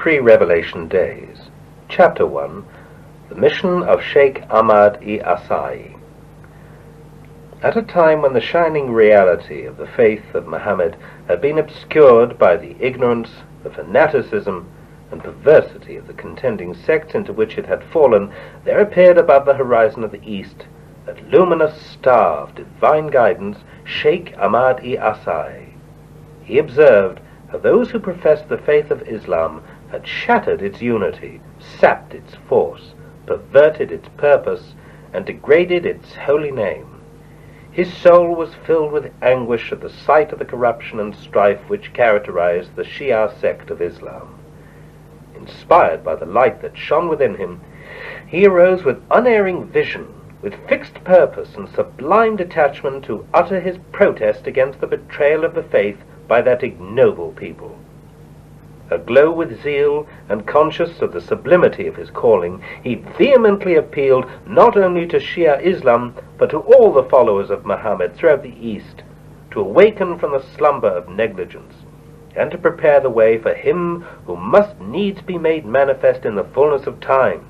Pre-Revelation Days. Chapter 1. The Mission of Shaykh Ahmad-I-AHSA'I. At a time when the shining reality of the faith of Muhammad had been obscured by the ignorance, the fanaticism, and perversity of the contending sects into which it had fallen, there appeared above the horizon of the East that luminous star of divine guidance, Shaykh Ahmad-I-AHSA'I. He observed how those who professed the faith of Islam had shattered its unity, sapped its force, perverted its purpose, and degraded its holy name. His soul was filled with anguish at the sight of the corruption and strife which characterized the Shia sect of Islam. Inspired by the light that shone within him, he arose with unerring vision, with fixed purpose and sublime detachment to utter his protest against the betrayal of the faith by that ignoble people. Aglow with zeal and conscious of the sublimity of his calling, he vehemently appealed not only to Shia Islam, but to all the followers of Muhammad throughout the East, to awaken from the slumber of negligence, and to prepare the way for him who must needs be made manifest in the fullness of time,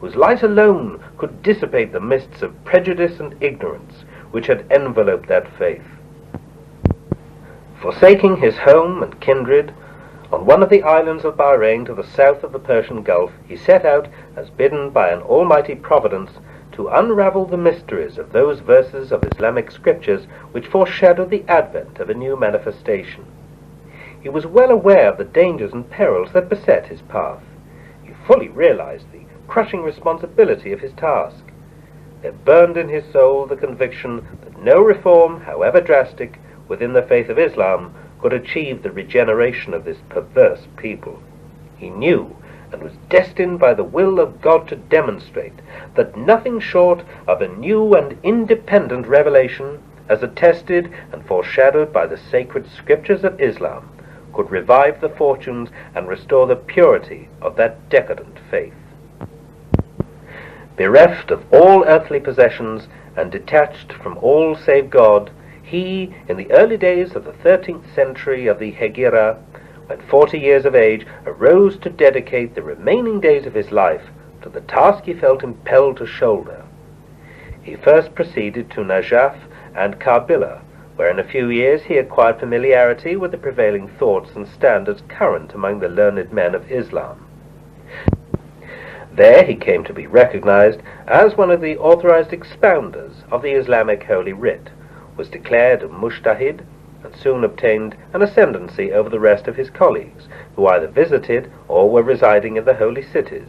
whose light alone could dissipate the mists of prejudice and ignorance which had enveloped that faith. Forsaking his home and kindred, on one of the islands of Bahrain to the south of the Persian Gulf, he set out, as bidden by an almighty providence, to unravel the mysteries of those verses of Islamic scriptures which foreshadowed the advent of a new manifestation. He was well aware of the dangers and perils that beset his path. He fully realized the crushing responsibility of his task. There burned in his soul the conviction that no reform, however drastic, within the faith of Islam could achieve the regeneration of this perverse people. He knew and was destined by the will of God to demonstrate that nothing short of a new and independent revelation, as attested and foreshadowed by the sacred scriptures of Islam, could revive the fortunes and restore the purity of that decadent faith. Bereft of all earthly possessions and detached from all save God, he, in the early days of the 13th century of the Hegira, when 40 years of age, arose to dedicate the remaining days of his life to the task he felt impelled to shoulder. He first proceeded to Najaf and Karbala, where in a few years he acquired familiarity with the prevailing thoughts and standards current among the learned men of Islam. There he came to be recognized as one of the authorized expounders of the Islamic Holy Writ, was declared a mujtahid, and soon obtained an ascendancy over the rest of his colleagues, who either visited or were residing in the holy cities.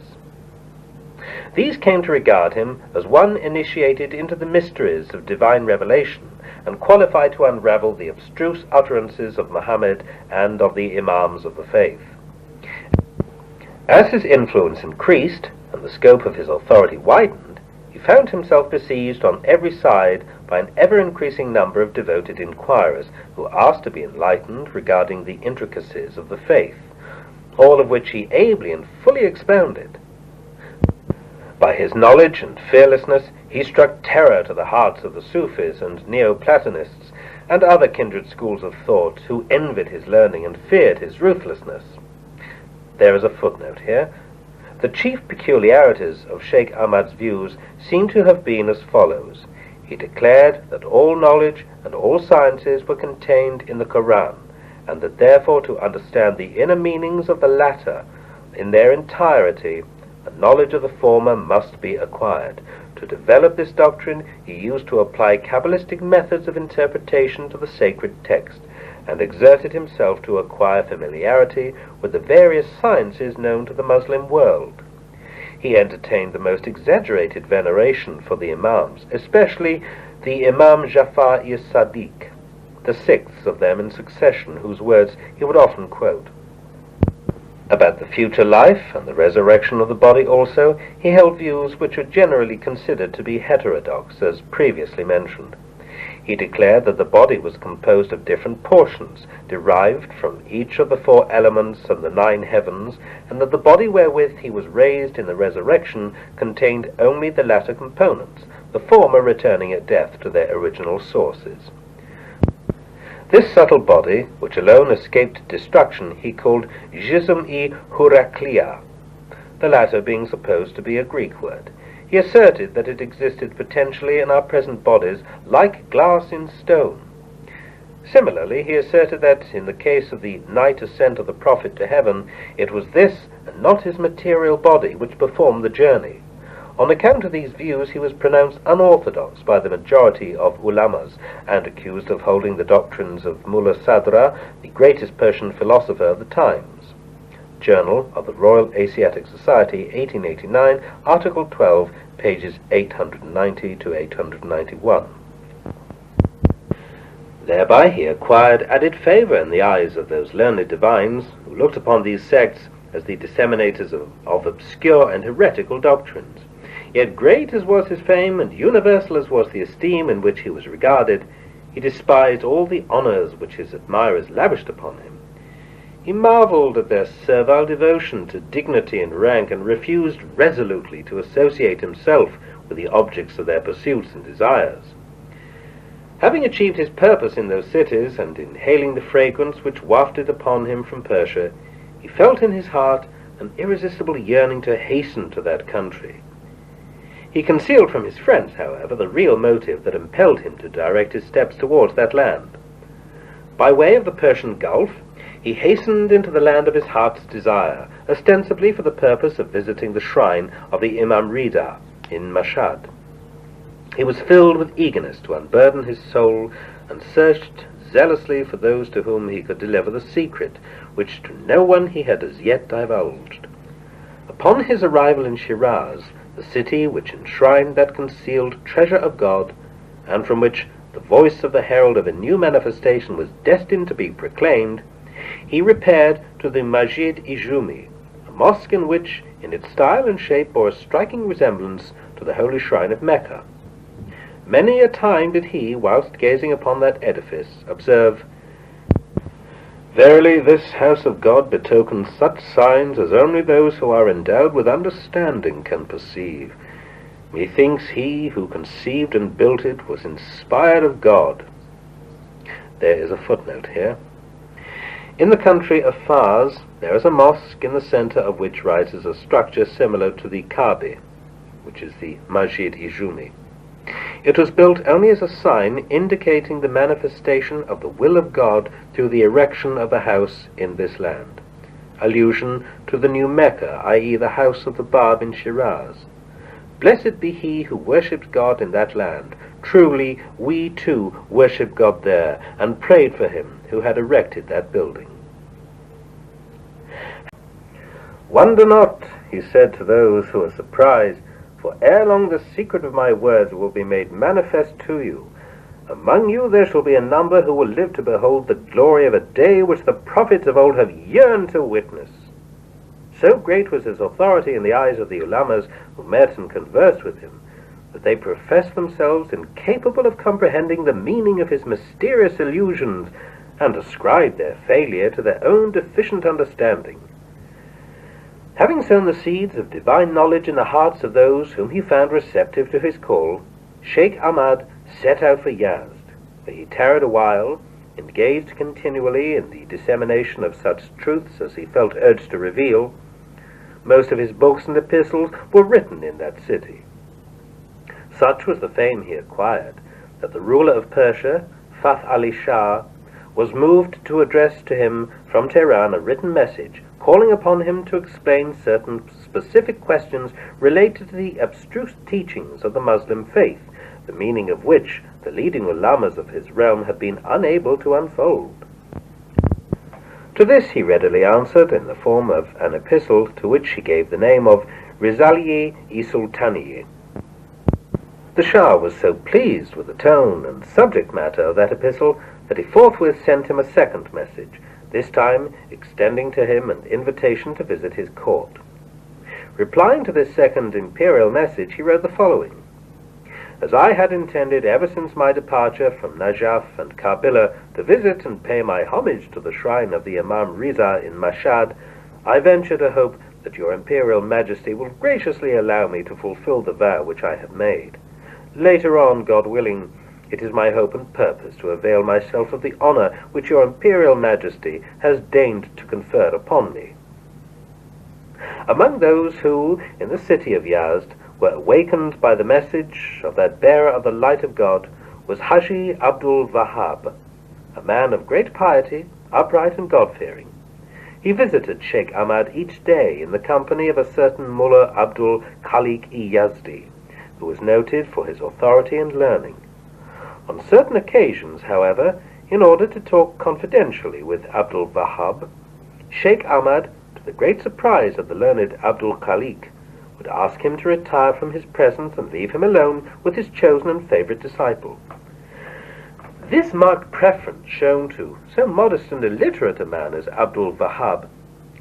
These came to regard him as one initiated into the mysteries of divine revelation, and qualified to unravel the abstruse utterances of Muhammad and of the Imams of the faith. As his influence increased, and the scope of his authority widened, he found himself besieged on every side by an ever-increasing number of devoted inquirers who asked to be enlightened regarding the intricacies of the faith, all of which he ably and fully expounded. By his knowledge and fearlessness, he struck terror to the hearts of the Sufis and Neoplatonists and other kindred schools of thought who envied his learning and feared his ruthlessness. There is a footnote here. The chief peculiarities of Shaykh Ahmad's views seem to have been as follows. He declared that all knowledge and all sciences were contained in the Quran, and that therefore to understand the inner meanings of the latter in their entirety, a knowledge of the former must be acquired. To develop this doctrine, he used to apply Kabbalistic methods of interpretation to the sacred text, and exerted himself to acquire familiarity with the various sciences known to the Muslim world. He entertained the most exaggerated veneration for the Imams, especially the Imam Ja'far-i-Sadiq, the sixth of them in succession, whose words he would often quote. About the future life and the resurrection of the body also, he held views which are generally considered to be heterodox, as previously mentioned. He declared that the body was composed of different portions, derived from each of the 4 elements and the 9 heavens, and that the body wherewith he was raised in the resurrection contained only the latter components, the former returning at death to their original sources. This subtle body, which alone escaped destruction, he called Jism-i-Hurakliya, the latter being supposed to be a Greek word. He asserted that it existed potentially in our present bodies like glass in stone. Similarly, he asserted that, in the case of the night ascent of the Prophet to heaven, it was this, and not his material body, which performed the journey. On account of these views, he was pronounced unorthodox by the majority of ulamas, and accused of holding the doctrines of Mullah Sadra, the greatest Persian philosopher of the times. Journal of the Royal Asiatic Society, 1889, Article 12, pages 890 to 891. Thereby he acquired added favour in the eyes of those learned divines who looked upon these sects as the disseminators of obscure and heretical doctrines. Yet great as was his fame, and universal as was the esteem in which he was regarded, he despised all the honours which his admirers lavished upon him. He marvelled at their servile devotion to dignity and rank, and refused resolutely to associate himself with the objects of their pursuits and desires. Having achieved his purpose in those cities, and inhaling the fragrance which wafted upon him from Persia, he felt in his heart an irresistible yearning to hasten to that country. He concealed from his friends, however, the real motive that impelled him to direct his steps towards that land. By way of the Persian Gulf, he hastened into the land of his heart's desire, ostensibly for the purpose of visiting the shrine of the Imam Rida in Mashhad. He was filled with eagerness to unburden his soul, and searched zealously for those to whom he could deliver the secret, which to no one he had as yet divulged. Upon his arrival in Shiraz, the city which enshrined that concealed treasure of God, and from which the voice of the herald of a new manifestation was destined to be proclaimed, he repaired to the Masjid-i-Jumi, a mosque in which, in its style and shape, bore a striking resemblance to the holy shrine of Mecca. Many a time did he, whilst gazing upon that edifice, observe, "Verily this house of God betokens such signs as only those who are endowed with understanding can perceive. Methinks he who conceived and built it was inspired of God." There is a footnote here. In the country of Fars, there is a mosque in the centre of which rises a structure similar to the Kaaba, which is the Masjid-i-Jumi. It was built only as a sign indicating the manifestation of the will of God through the erection of a house in this land, allusion to the new Mecca, i.e. the house of the Bab in Shiraz. Blessed be he who worshipped God in that land. Truly, we too worshipped God there, and prayed for him who had erected that building. "Wonder not," he said to those who were surprised, "for ere long the secret of my words will be made manifest to you. Among you there shall be a number who will live to behold the glory of a day which the prophets of old have yearned to witness." So great was his authority in the eyes of the ulamas who met and conversed with him, that they professed themselves incapable of comprehending the meaning of his mysterious illusions, and ascribed their failure to their own deficient understanding. Having sown the seeds of divine knowledge in the hearts of those whom he found receptive to his call, Shaykh Ahmad set out for Yazd, where he tarried a while, engaged continually in the dissemination of such truths as he felt urged to reveal. Most of his books and epistles were written in that city. Such was the fame he acquired, that the ruler of Persia, Fath Ali Shah, was moved to address to him from Tehran a written message, calling upon him to explain certain specific questions related to the abstruse teachings of the Muslim faith, the meaning of which the leading ulamas of his realm had been unable to unfold. To this he readily answered in the form of an epistle, to which he gave the name of Risale-i-Sultaniye. The Shah was so pleased with the tone and subject matter of that epistle that he forthwith sent him a second message, this time extending to him an invitation to visit his court. Replying to this second imperial message, he wrote the following: "As I had intended ever since my departure from Najaf and Karbala to visit and pay my homage to the shrine of the Imam Riza in Mashhad, I venture to hope that your Imperial Majesty will graciously allow me to fulfill the vow which I have made. Later on, God willing, It is my hope and purpose to avail myself of the honor which your Imperial Majesty has deigned to confer upon me." Among those who, in the city of Yazd, were awakened by the message of that bearer of the light of God was Haji Abdul Wahab, a man of great piety, upright and God-fearing. He visited Shaykh Ahmad each day in the company of a certain Mullah Abdul Khalik-i Yazdi, who was noted for his authority and learning. On certain occasions, however, in order to talk confidentially with Abdul Wahab, Shaykh Ahmad, to the great surprise of the learned Abdul Khalik, would ask him to retire from his presence and leave him alone with his chosen and favorite disciple. This marked preference shown to so modest and illiterate a man as Abdul Wahab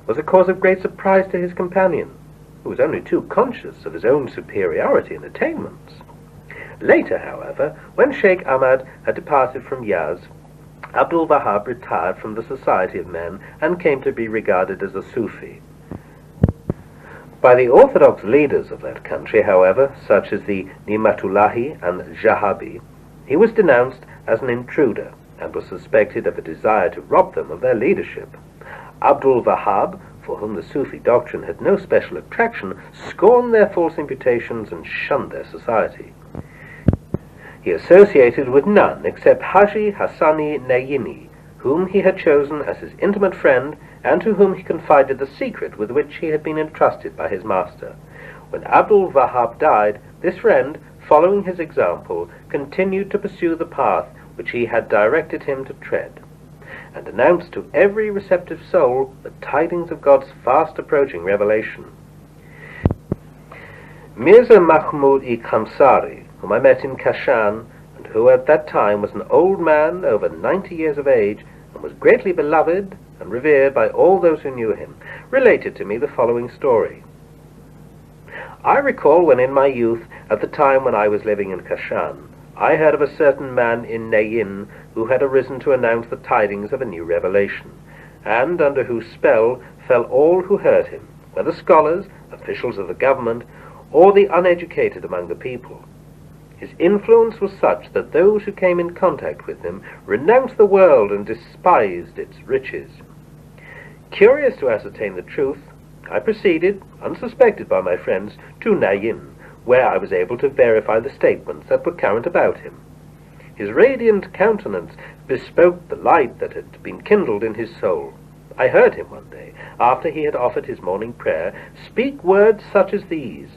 was a cause of great surprise to his companion, who was only too conscious of his own superiority and attainments. Later, however, when Shaykh Ahmad had departed from Yazd, Abdul Wahab retired from the society of men and came to be regarded as a Sufi. By the orthodox leaders of that country, however, such as the Nimatullahi and Jahabi, he was denounced as an intruder and was suspected of a desire to rob them of their leadership. Abdul Wahab, for whom the Sufi doctrine had no special attraction, scorned their false imputations and shunned their society. He associated with none except Haji Hassani Nayini, whom he had chosen as his intimate friend and to whom he confided the secret with which he had been entrusted by his master. When Abdul Wahab died, this friend, following his example, continued to pursue the path which he had directed him to tread, and announced to every receptive soul the tidings of God's fast approaching revelation. Mirza Mahmud-i-Khamsari, whom I met in Kashan, and who at that time was an old man over 90 years of age, and was greatly beloved and revered by all those who knew him, related to me the following story. I recall when in my youth, at the time when I was living in Kashan, I heard of a certain man in Nayin who had arisen to announce the tidings of a new revelation, and under whose spell fell all who heard him, whether scholars, officials of the government, or the uneducated among the people. His influence was such that those who came in contact with him renounced the world and despised its riches. Curious to ascertain the truth, I proceeded, unsuspected by my friends, to Nayin, where I was able to verify the statements that were current about him. His radiant countenance bespoke the light that had been kindled in his soul. I heard him one day, after he had offered his morning prayer, speak words such as these: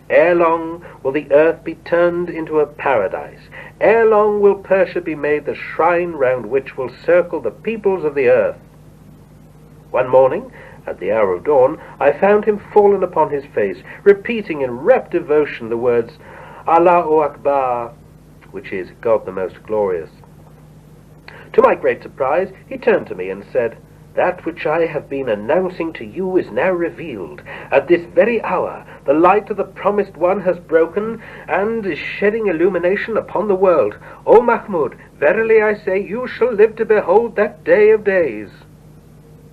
"Ere long will the earth be turned into a paradise. Ere long will Persia be made the shrine round which will circle the peoples of the earth." One morning, at the hour of dawn, I found him fallen upon his face, repeating in rapt devotion the words, "Allahu Akbar," which is God the Most Glorious. To my great surprise, he turned to me and said, "That which I have been announcing to you is now revealed. At this very hour, the light of the Promised One has broken, and is shedding illumination upon the world. O Mahmud, verily I say, you shall live to behold that day of days."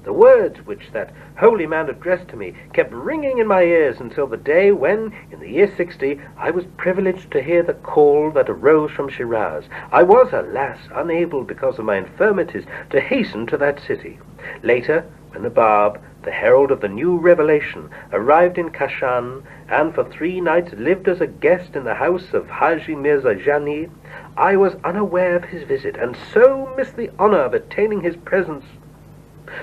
The words which that holy man addressed to me kept ringing in my ears until the day when, in the year 60, I was privileged to hear the call that arose from Shiraz. I was, alas, unable, because of my infirmities, to hasten to that city. Later, when the Bab, the herald of the new revelation, arrived in Kashan, and for 3 nights lived as a guest in the house of Haji Mirza Jani, I was unaware of his visit, and so missed the honor of attaining his presence.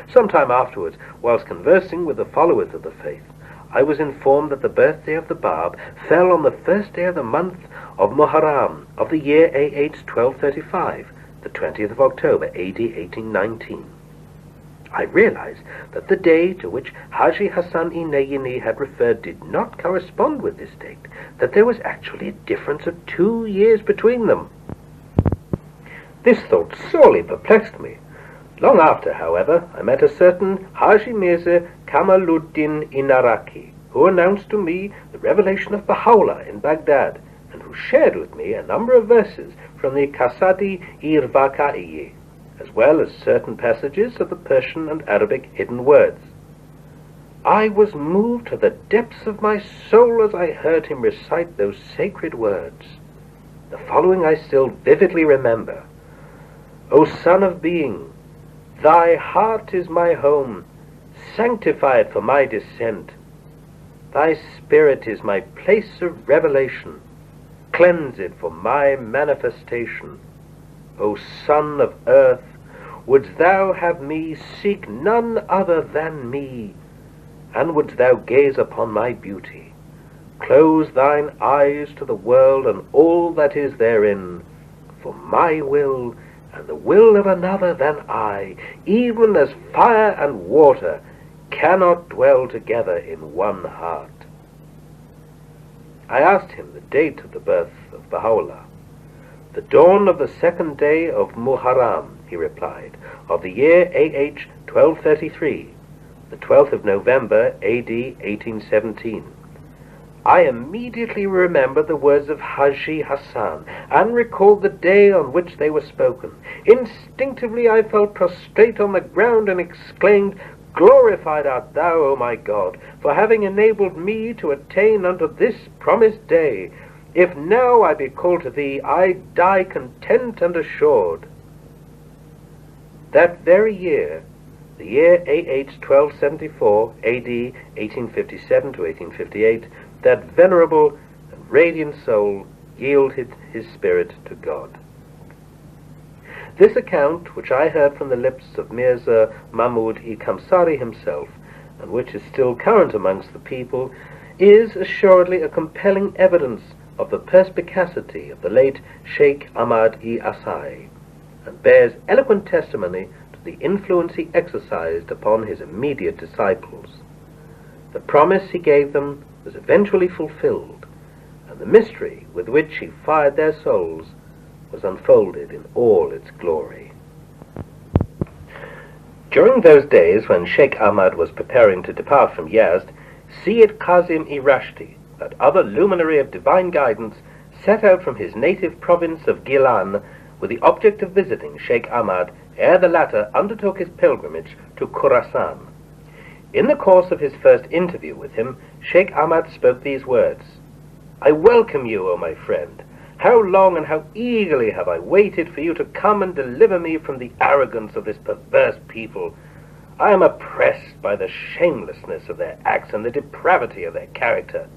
Some time afterwards, whilst conversing with the followers of the faith, I was informed that the birthday of the Bab fell on the first day of the month of Muharram of the year AH 1235, the 20th of October, AD 1819. I realized that the day to which Haji Hassan-i Nayini had referred did not correspond with this date, that there was actually a difference of 2 years between them. This thought sorely perplexed me. Long after, however, I met a certain Haji Mirza Kamaluddin Inaraki, who announced to me the revelation of Baha'u'llah in Baghdad, and who shared with me a number of verses from the Qasadi-i-Rvaqa'i, as well as certain passages of the Persian and Arabic hidden words. I was moved to the depths of my soul as I heard him recite those sacred words. The following I still vividly remember. O Son of Being, thy heart is my home, sanctify it for my descent. Thy spirit is my place of revelation, cleanse it for my manifestation. O Son of Earth, wouldst thou have me seek none other than me, and wouldst thou gaze upon my beauty, close thine eyes to the world and all that is therein, for my will and the will of another than I, even as fire and water, cannot dwell together in one heart. I asked him the date of the birth of Baha'u'llah. The dawn of the second day of Muharram, he replied, of the year A.H. 1233, the 12th of November, A.D. 1817. I immediately remembered the words of Haji Hassan, and recalled the day on which they were spoken. Instinctively I fell prostrate on the ground and exclaimed, Glorified art thou, O my God, for having enabled me to attain unto this promised day. If now I be called to thee, I die content and assured. That very year, the year A.H. 1274, A.D. 1857 to 1858, that venerable and radiant soul yielded his spirit to God. This account, which I heard from the lips of Mirza Mahmud-i Kamsari himself, and which is still current amongst the people, is assuredly a compelling evidence of the perspicacity of the late Shaykh Ahmad-I-AHSA'I, and bears eloquent testimony to the influence he exercised upon his immediate disciples. The promise he gave them was eventually fulfilled, and the mystery with which he fired their souls was unfolded in all its glory. During those days when Sheikh Ahmad was preparing to depart from Yazd, Seid Kazim-i that other luminary of divine guidance, set out from his native province of Gilan with the object of visiting Sheikh Ahmad ere the latter undertook his pilgrimage to Khurasan. In the course of his first interview with him, Sheikh Ahmad spoke these words, I welcome you, O my friend. How long and how eagerly have I waited for you to come and deliver me from the arrogance of this perverse people. I am oppressed by the shamelessness of their acts and the depravity of their character.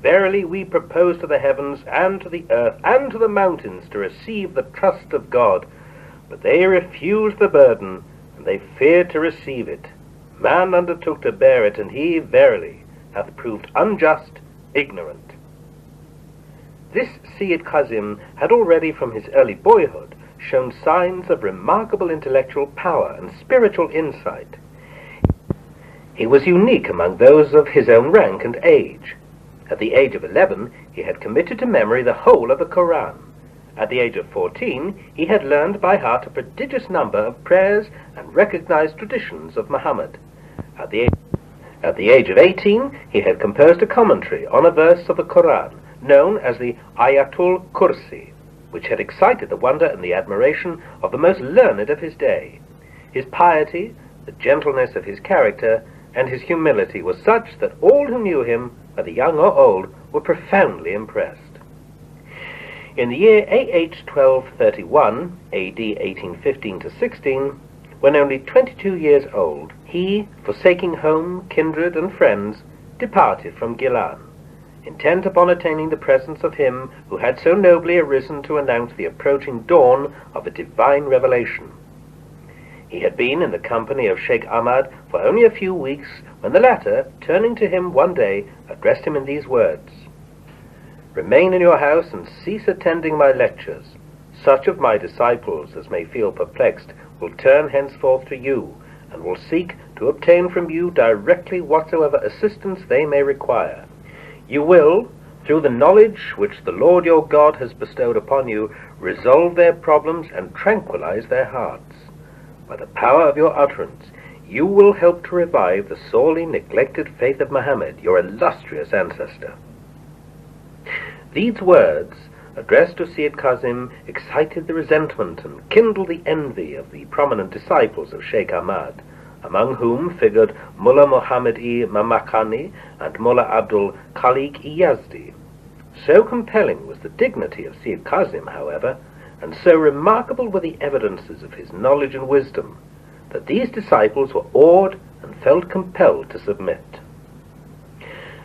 Verily we propose to the heavens and to the earth and to the mountains to receive the trust of God, but they refused the burden, and they feared to receive it. Man undertook to bear it, and he, verily, hath proved unjust, ignorant. This Seid Kazim had already from his early boyhood shown signs of remarkable intellectual power and spiritual insight. He was unique among those of his own rank and age. At the age of 11, he had committed to memory the whole of the Quran. At the age of 14, he had learned by heart a prodigious number of prayers and recognized traditions of Muhammad. At the age of 18, he had composed a commentary on a verse of the Quran, known as the Ayatul Kursi, which had excited the wonder and the admiration of the most learned of his day. His piety, the gentleness of his character, and his humility was such that all who knew him, whether young or old, were profoundly impressed. In the year A.H. 1231, A.D. 1815 to 16, when only 22 years old, he, forsaking home, kindred, and friends, departed from Gilan, intent upon attaining the presence of him who had so nobly arisen to announce the approaching dawn of a divine revelation. He had been in the company of Sheikh Ahmad for only a few weeks when the latter, turning to him one day, addressed him in these words, Remain in your house and cease attending my lectures. Such of my disciples as may feel perplexed will turn henceforth to you, and will seek to obtain from you directly whatsoever assistance they may require. You will, through the knowledge which the Lord your God has bestowed upon you, resolve their problems and tranquilize their hearts. By the power of your utterance, you will help to revive the sorely neglected faith of Muhammad, your illustrious ancestor. These words, addressed to Seid Kazim, excited the resentment and kindled the envy of the prominent disciples of Sheikh Ahmad, among whom figured Mullah Muhammad-i Mamakani and Mullah Abdul Khalik-i Yazdi. So compelling was the dignity of Seid Kazim, however, and so remarkable were the evidences of his knowledge and wisdom, that these disciples were awed and felt compelled to submit.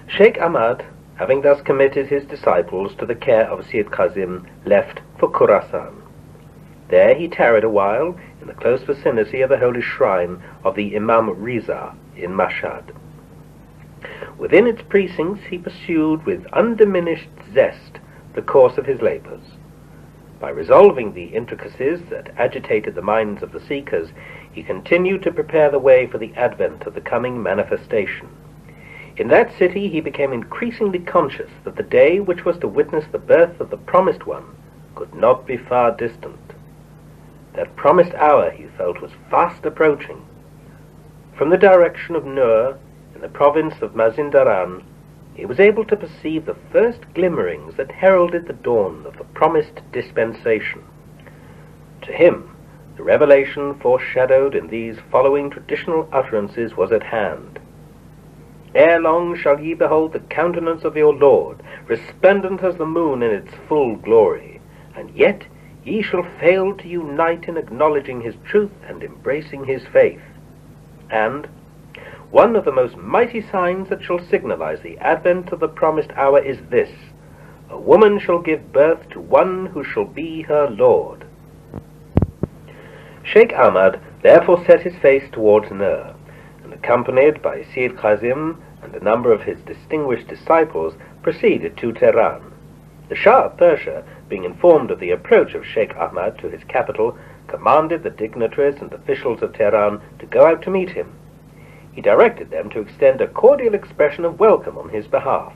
Shaykh Ahmad, having thus committed his disciples to the care of Seid Kazim, left for Khurasan. There he tarried a while in the close vicinity of the holy shrine of the Imam Riza in Mashhad. Within its precincts he pursued with undiminished zest the course of his labors. By resolving the intricacies that agitated the minds of the seekers, he continued to prepare the way for the advent of the coming manifestation. In that city he became increasingly conscious that the day which was to witness the birth of the Promised One could not be far distant. That promised hour, he felt, was fast approaching. From the direction of Nur, in the province of Mazindaran, he was able to perceive the first glimmerings that heralded the dawn of the promised dispensation. To him, the revelation foreshadowed in these following traditional utterances was at hand. Ere long shall ye behold the countenance of your Lord, resplendent as the moon in its full glory, and yet ye shall fail to unite in acknowledging his truth and embracing his faith. And one of the most mighty signs that shall signalize the advent of the promised hour is this: a woman shall give birth to one who shall be her Lord. Shaykh Ahmad therefore set his face towards Nur, and accompanied by Seid Kazim and a number of his distinguished disciples, proceeded to Tehran. The Shah of Persia, being informed of the approach of Shaykh Ahmad to his capital, commanded the dignitaries and officials of Tehran to go out to meet him. He directed them to extend a cordial expression of welcome on his behalf.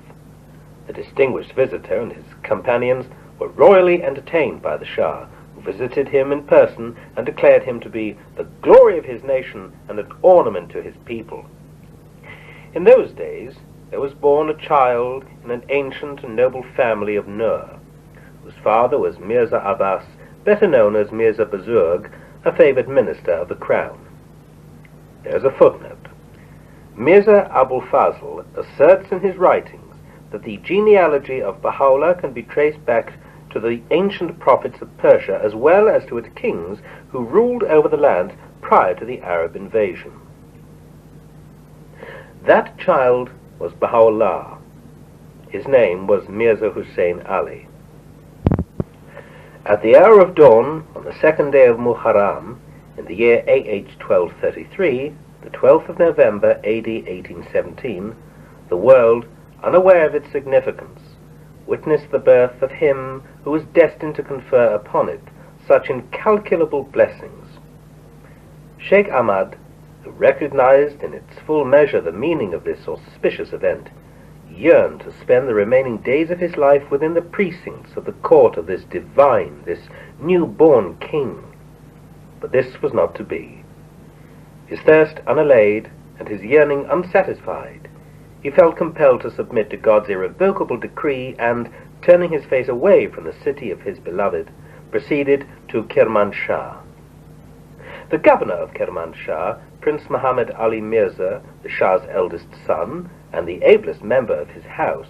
The distinguished visitor and his companions were royally entertained by the Shah, who visited him in person and declared him to be the glory of his nation and an ornament to his people. In those days there was born a child in an ancient and noble family of Nur, whose father was Mirza Abbas, better known as Mirza Buzurg, a favored minister of the crown. There is a footnote. Mirza Abul Fazl asserts in his writings that the genealogy of Baha'u'llah can be traced back to the ancient prophets of Persia as well as to its kings who ruled over the land prior to the Arab invasion. That child was Baha'u'llah. His name was Mirza Hussein Ali. At the hour of dawn, on the second day of Muharram, in the year AH 1233, the 12th of November AD 1817, the world, unaware of its significance, witnessed the birth of him who was destined to confer upon it such incalculable blessings. Shaykh Ahmad, who recognized in its full measure the meaning of this auspicious event, yearned to spend the remaining days of his life within the precincts of the court of this divine, this new-born king. But this was not to be. His thirst unallayed, and his yearning unsatisfied, he felt compelled to submit to God's irrevocable decree, and, turning his face away from the city of his beloved, proceeded to Kermanshah. The governor of Kermanshah, Prince Muhammad Ali Mirza, the Shah's eldest son, and the ablest member of his house,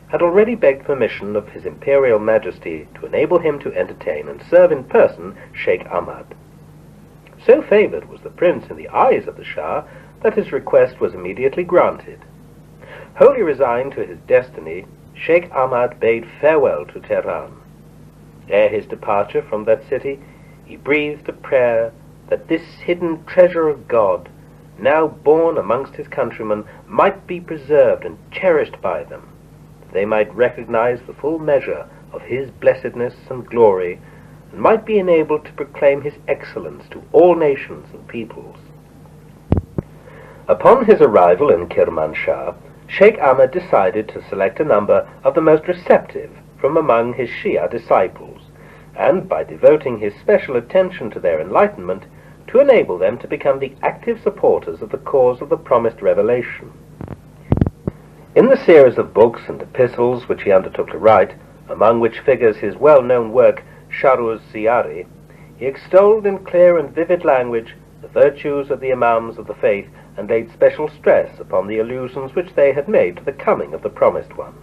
had already begged permission of His Imperial Majesty to enable him to entertain and serve in person Shaykh Ahmad. So favored was the prince in the eyes of the Shah that his request was immediately granted. Wholly resigned to his destiny, Shaykh Ahmad bade farewell to Tehran. Ere his departure from that city, he breathed a prayer that this hidden treasure of God, now born amongst his countrymen, might be preserved and cherished by them, that they might recognize the full measure of his blessedness and glory, and might be enabled to proclaim his excellence to all nations and peoples. Upon his arrival in Kermanshah, Shaykh Ahmad decided to select a number of the most receptive from among his Shia disciples, and by devoting his special attention to their enlightenment, to enable them to become the active supporters of the cause of the promised revelation. In the series of books and epistles which he undertook to write, among which figures his well-known work Sharuz Ziyari, he extolled in clear and vivid language the virtues of the Imams of the faith, and laid special stress upon the allusions which they had made to the coming of the Promised One.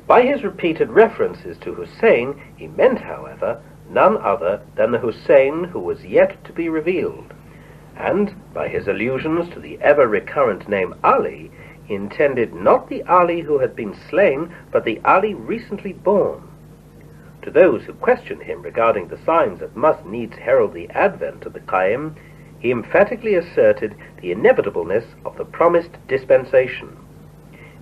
By his repeated references to Hussein, he meant, however, none other than the Hussein who was yet to be revealed, and by his allusions to the ever-recurrent name Ali, he intended not the Ali who had been slain, but the Ali recently born. To those who questioned him regarding the signs that must needs herald the advent of the Qaim, he emphatically asserted the inevitableness of the promised dispensation.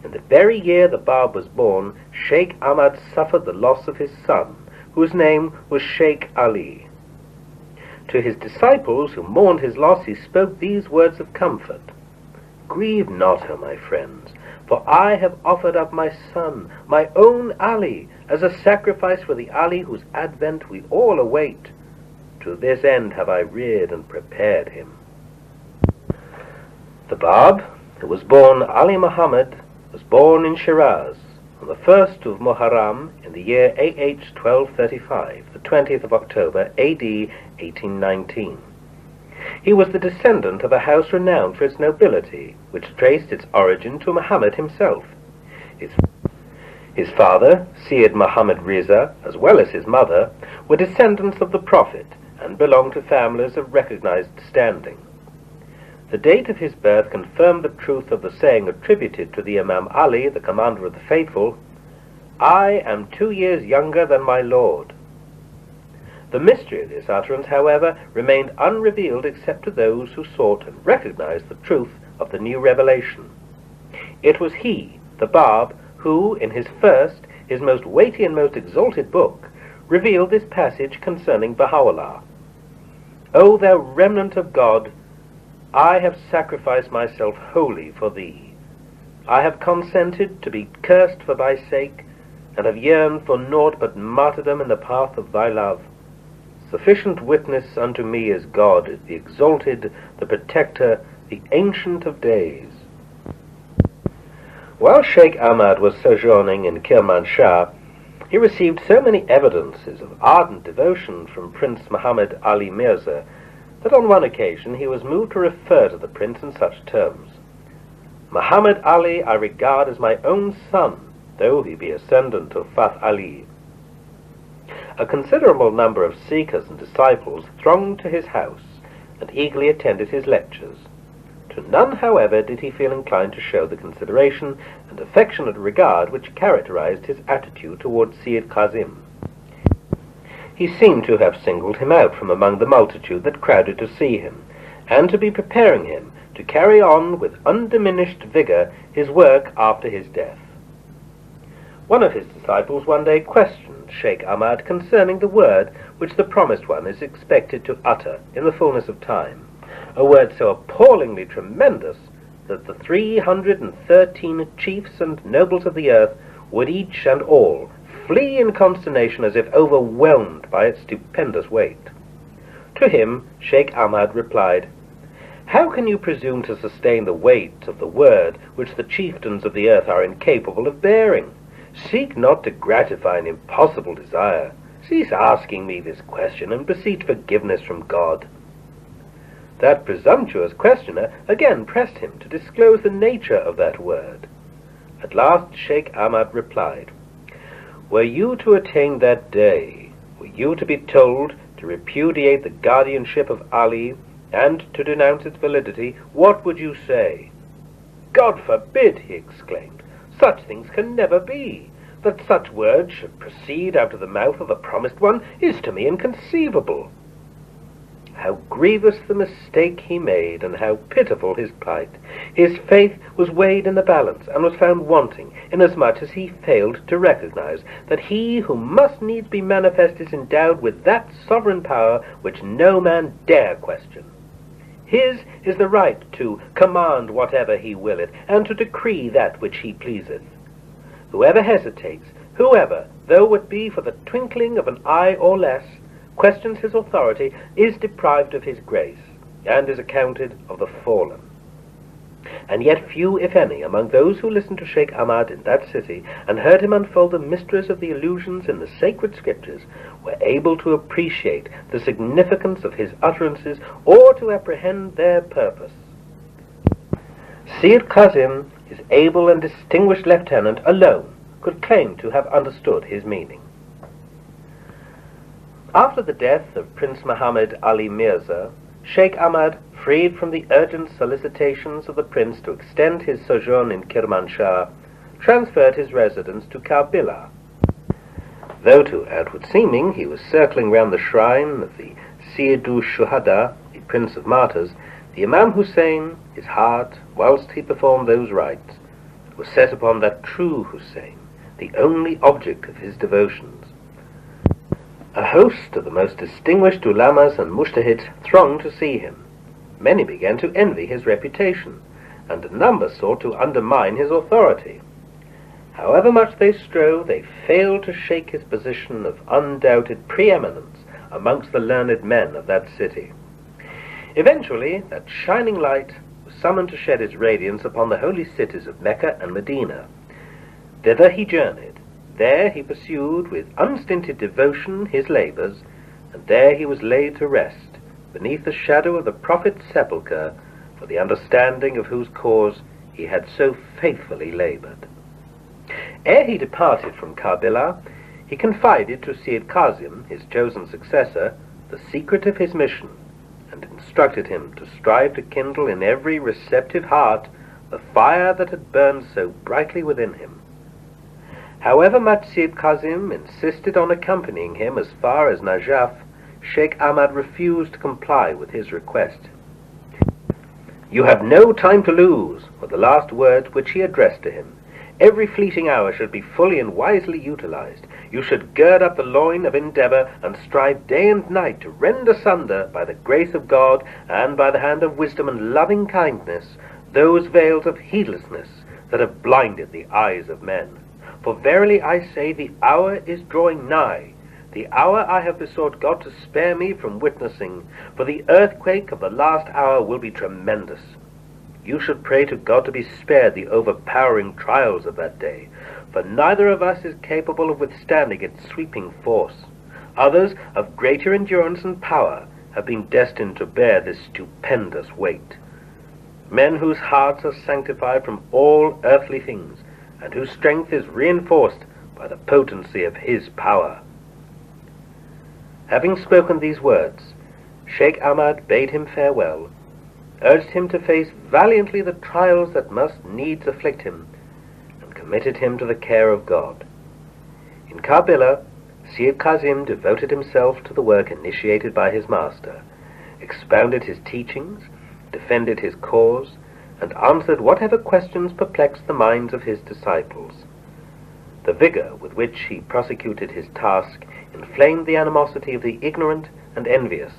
In the very year the Bab was born, Shaykh Ahmad suffered the loss of his son, whose name was Shaykh Ali. To his disciples who mourned his loss, he spoke these words of comfort: "Grieve not, O my friends, for I have offered up my son, my own Ali, as a sacrifice for the Ali whose advent we all await. To this end have I reared and prepared him." The Bab, who was born Ali Muhammad, was born in Shiraz on the 1st of Muharram in the year AH 1235, the 20th of October, AD 1819. He was the descendant of a house renowned for its nobility, which traced its origin to Muhammad himself. His father, Seid Muhammad Riza, as well as his mother, were descendants of the Prophet and belonged to families of recognized standing. The date of his birth confirmed the truth of the saying attributed to the Imam Ali, the commander of the faithful, "I am 2 years younger than my Lord." The mystery of this utterance, however, remained unrevealed except to those who sought and recognized the truth of the new revelation. It was he, the Bab, who, in his first, his most weighty and most exalted book, revealed this passage concerning Baha'u'llah: "O thou remnant of God, I have sacrificed myself wholly for thee. I have consented to be cursed for thy sake, and have yearned for naught but martyrdom in the path of thy love. Sufficient witness unto me is God, the exalted, the protector, the ancient of days." While Shaykh Ahmad was sojourning in Kirmanshah, he received so many evidences of ardent devotion from Prince Muhammad Ali Mirza that on one occasion he was moved to refer to the prince in such terms: "Muhammad Ali I regard as my own son, though he be ascendant of Fath Ali." A considerable number of seekers and disciples thronged to his house and eagerly attended his lectures. To none, however, did he feel inclined to show the consideration and affectionate regard which characterized his attitude towards Seid Kazim. He seemed to have singled him out from among the multitude that crowded to see him, and to be preparing him to carry on with undiminished vigor his work after his death. One of his disciples one day questioned Shaykh Ahmad concerning the word which the promised one is expected to utter in the fullness of time, a word so appallingly tremendous that the 313 chiefs and nobles of the earth would each and all flee in consternation as if overwhelmed by its stupendous weight. To him Shaykh Ahmad replied, "How can you presume to sustain the weight of the word which the chieftains of the earth are incapable of bearing? Seek not to gratify an impossible desire. Cease asking me this question and beseech forgiveness from God." That presumptuous questioner again pressed him to disclose the nature of that word. At last Shaykh Ahmad replied, "Were you to attain that day, were you to be told to repudiate the guardianship of Ali and to denounce its validity, what would you say?" "God forbid," he exclaimed, "such things can never be. That such words should proceed out of the mouth of the promised one is to me inconceivable." How grievous the mistake he made, and how pitiful his plight! His faith was weighed in the balance, and was found wanting, inasmuch as he failed to recognize that he who must needs be manifest is endowed with that sovereign power which no man dare question. His is the right to command whatever he willeth, and to decree that which he pleaseth. Whoever hesitates, whoever, though it be for the twinkling of an eye or less, questions his authority, is deprived of his grace, and is accounted of the fallen. And yet few, if any, among those who listened to Shaykh Ahmad in that city, and heard him unfold the mysteries of the allusions in the sacred scriptures, were able to appreciate the significance of his utterances, or to apprehend their purpose. Seid Kazim, his able and distinguished lieutenant, alone could claim to have understood his meaning. After the death of Prince Muhammad Ali Mirza, Shaykh Ahmad, freed from the urgent solicitations of the prince to extend his sojourn in Kermanshah, transferred his residence to Karbala. Though to outward seeming he was circling round the shrine of the Sayyidu Shuhada, the Prince of Martyrs, the Imam Hussein, his heart, whilst he performed those rites, was set upon that true Hussein, the only object of his devotions. A host of the most distinguished ulamas and mujtahids thronged to see him. Many began to envy his reputation, and a number sought to undermine his authority. However much they strove, they failed to shake his position of undoubted preeminence amongst the learned men of that city. Eventually, that shining light was summoned to shed its radiance upon the holy cities of Mecca and Medina. Thither he journeyed. There he pursued with unstinted devotion his labors, and there he was laid to rest, beneath the shadow of the Prophet's sepulchre, for the understanding of whose cause he had so faithfully labored. Ere he departed from Karbala, he confided to Seid Kazim, his chosen successor, the secret of his mission, and instructed him to strive to kindle in every receptive heart the fire that had burned so brightly within him. However much Seid Kazim insisted on accompanying him as far as Najaf, Shaykh Ahmad refused to comply with his request. "You have no time to lose," were the last words which he addressed to him. "Every fleeting hour should be fully and wisely utilized. You should gird up the loin of endeavor and strive day and night to rend asunder, by the grace of God and by the hand of wisdom and loving kindness, those veils of heedlessness that have blinded the eyes of men. For verily I say, the hour is drawing nigh, the hour I have besought God to spare me from witnessing, for the earthquake of the last hour will be tremendous. You should pray to God to be spared the overpowering trials of that day, for neither of us is capable of withstanding its sweeping force. Others, of greater endurance and power, have been destined to bear this stupendous weight. Men whose hearts are sanctified from all earthly things, and whose strength is reinforced by the potency of his power." Having spoken these words, Shaykh Ahmad bade him farewell, urged him to face valiantly the trials that must needs afflict him, and committed him to the care of God. In Karbala, Seid Kazim devoted himself to the work initiated by his master, expounded his teachings, defended his cause, and answered whatever questions perplexed the minds of his disciples. The vigor with which he prosecuted his task inflamed the animosity of the ignorant and envious.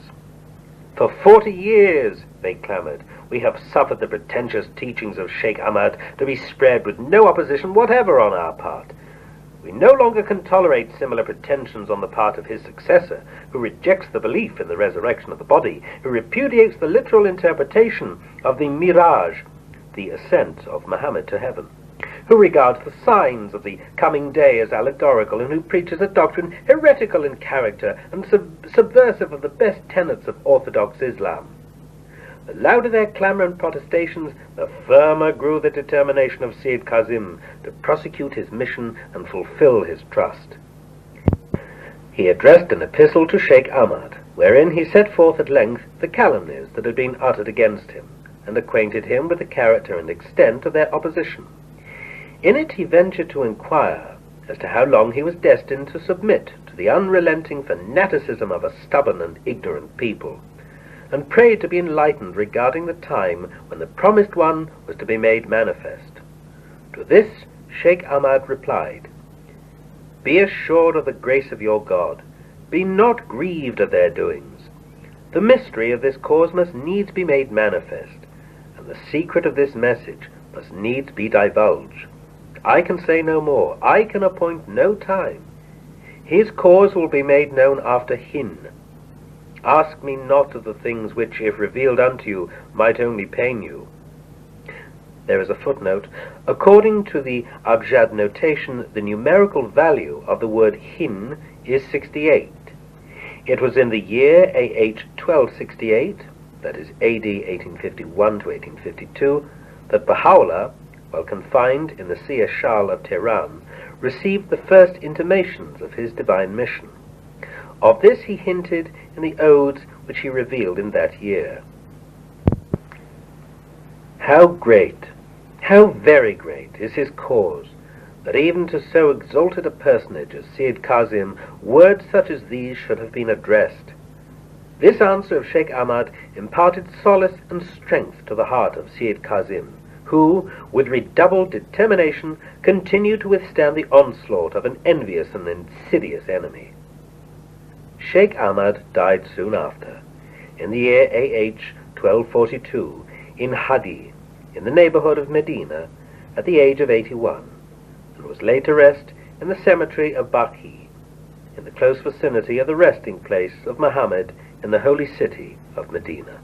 "For 40 years, they clamored, we have suffered the pretentious teachings of Shaykh Ahmad to be spread with no opposition whatever on our part. We no longer can tolerate similar pretensions on the part of his successor, who rejects the belief in the resurrection of the body, who repudiates the literal interpretation of the miraj, the ascent of Muhammad to heaven, who regards the signs of the coming day as allegorical, and who preaches a doctrine heretical in character and subversive of the best tenets of orthodox Islam. The louder their clamor and protestations, the firmer grew the determination of Seid Kazim to prosecute his mission and fulfill his trust. He addressed an epistle to Shaykh Ahmad, wherein he set forth at length the calumnies that had been uttered against him, and acquainted him with the character and extent of their opposition. In it he ventured to inquire as to how long he was destined to submit to the unrelenting fanaticism of a stubborn and ignorant people, and prayed to be enlightened regarding the time when the promised one was to be made manifest. To this Shaykh Ahmad replied, "Be assured of the grace of your God. Be not grieved at their doings. The mystery of this cause must needs be made manifest, and the secret of this message must needs be divulged. I can say no more. I can appoint no time. His cause will be made known after Hin. Ask me not of the things which, if revealed unto you, might only pain you." There is a footnote. According to the Abjad notation, the numerical value of the word Hin is 68. It was in the year AH 1268, that is AD 1851 to 1852, that Baha'u'llah, while confined in the Seer Shal of Tehran, received the first intimations of his divine mission. Of this he hinted in the odes which he revealed in that year. How great, how very great is his cause, that even to so exalted a personage as Seid Kazim words such as these should have been addressed. This answer of Shaykh Ahmad imparted solace and strength to the heart of Seid Kazim, who, with redoubled determination, continued to withstand the onslaught of an envious and insidious enemy. Shaykh Ahmad died soon after, in the year A.H. 1242, in Hadi, in the neighborhood of Medina, at the age of 81, and was laid to rest in the cemetery of Baha'I, in the close vicinity of the resting place of Muhammad in the holy city of Medina.